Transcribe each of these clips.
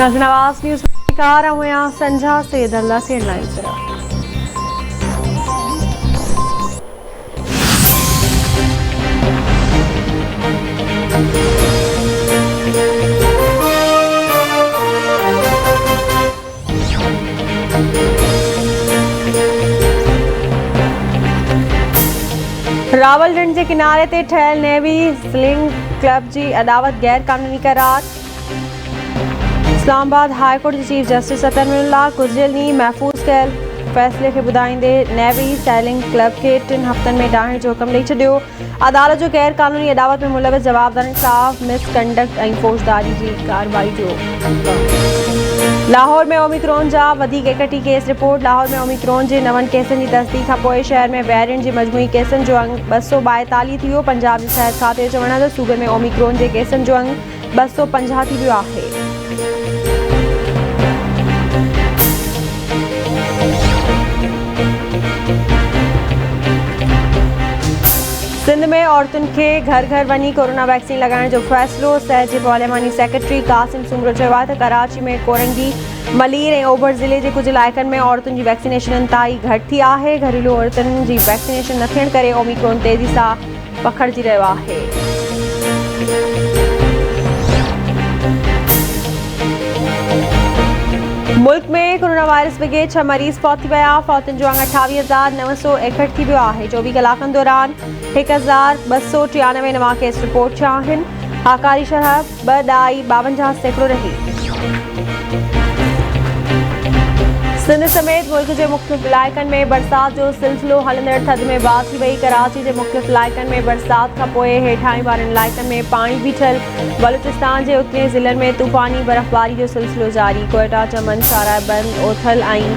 नाज़रीन आवाज़ न्यूज़ आ रहा हूँ यहाँ संझा से दल्ला से हेडलाइन से रावलपिंडी के किनारे ते ठहियल नेवी स्लिंग क्लब की अदावत गैर कानूनी करार। इस्लामाबाद हाई कोर्ट के चीफ जस्टिस अतनुल्लाह गुजरियल ॾींहुं महफ़ूज़ कयल फ़ैसिले खे ॿुधाईंदे नेवी सेलिंग क्लब के 3 हफ़्तनि में ॾाहण जो हुक्म ॾेई छॾियो। अदालत जो गैर कानूनी अदावत में मुलविस जवाबदारनि ख़िलाफ़ मिसकंडक्ट ऐं फ़ौजदारी जी कार्रवाई जो लाहौर में ओमिक्रॉन जा वधीक 61 केस रिपोर्ट। लाहौर में ओमिक्रॉन के 9 केसनि की तस्दीक खां पोइ शहर में वेरिएंट के मजमूई केसनि जो अंग 242 थी वियो। पंजाब के सिहत खाते जो चवण त सूबे में ओमिक्रॉन के केसनि जो अंग 250 थी वियो आहे। सिंध में औरतुन के घर घर वनी कोरोना वैक्सीन लगाने जो फैसलो। सहज के पार्लियामानी सेक्रेटरी कासिम सुमरो चयो आहे त कराची में कोरंगी मलीर और ओभर ज़िले के कुछ इलाक़नि में औरतुन की वैक्सीनेशन इंतहाई घट थी आहे। घरेलू औरतुन की वैक्सीनेशन न थियण करे ओमिक्रॉन तेज़ी से पखड़जी रहियो आहे। मुल्क में कोरोना वायरस वगे 6 मरीज़ फौत थी विया। फौतुनि जो अंग 28,961 थी वियो आहे। 24 कलाकनि दौरान 1,293 नवां केस रिपोर्ट थिया आहिनि। आकारी शरह 2.52% रही। सिंध समेत मुल्क के मुख्तलिफ़ इलाक़नि में बरसात जो सिलसिलो हलंदड़ थधि में बाहि थी वई। कराची के मुख्तलिफ़ इलाक़नि में बरसात खां पोइ हेठाहीं वारनि इलाइक़नि में पानी बीठल। बलूचिस्तान के उतरे ज़िलनि में तूफ़ानी बर्फ़बारी जो सिलसिलो जारी। कोयटा चमन साराबंद ओथल ऐं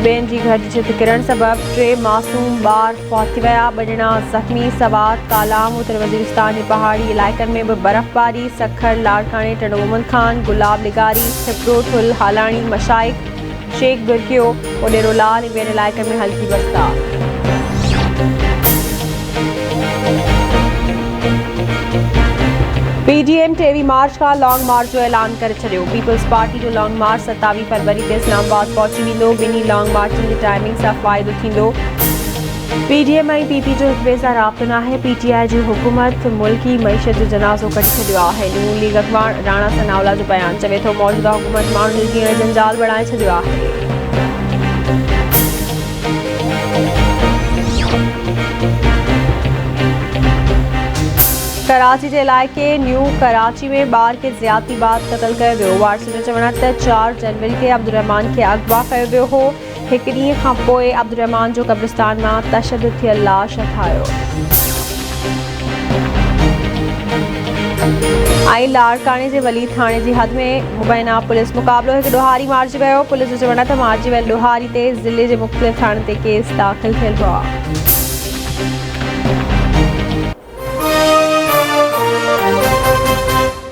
ॿियनि जी घर जी छित किरण सबब 3 मासूम ॿार फौत थी विया। 2 ॼणा ज़ख़्मी। सवात कालाम उत्तर वज़ीरिस्तान के पहाड़ी इलाइक़नि में भी बर्फ़बारी। सखर लाड़काने टंडो मोहम्मद खान गुलाब लिगारी हिप्रो ठुल हालाणी मशाइक शेख बुरकियो ओडेरो लाल ॿियनि इलाइक़नि में हल्की बरसात। पीडीएम 23 मार्च का लॉन्ग मार्च जो ऐलान करे छॾियो। पीपल्स पार्टी जो लॉन्ग मार्च 27 फरवरी ते इस्लामाबाद पहुची वेंदो। ॿिन्ही लॉन्ग मार्चनि जी टाइमिंग सां फ़ाइदो थींदो। पीडीएम ऐं पीपी जो हिक ॿिए सां राब्तो न आहे। पीटीआई जी हुकूमत मुल्की मईशत जो जनाज़ो कढी छॾियो आहे। नून लीग अख़बार राणा सनाउल्ला जो बयान चवे थो मौजूदा हुकूमत माण्हुनि जो जीअण जंजाल बढ़ाए छॾियो आहे। कराची के इलाइक़े न्यू कराची में ॿार के ज़्यादती बाद क़त्ल कयो वियो। वारसुनि जो चवण त 4 जनवरी ते अब्दुर्रहमान के अगवा कयो वियो हो। एक ॾींहं खां पोइ अब्दुर्रहमान जो कब्रिस्तान में तशद्दुद थियल लाश हथायो। ऐं लाड़काने के वली थाने की हद में मुबैना पुलिस मुक़ाबलो एक ॾोहारी मारिजी वियो। पुलिस जो चवण त मारिजी वियल ॾोहारी ते ज़िले के मुख़्तलिफ़ थाननि ते केस दाख़िल थियल हुआ।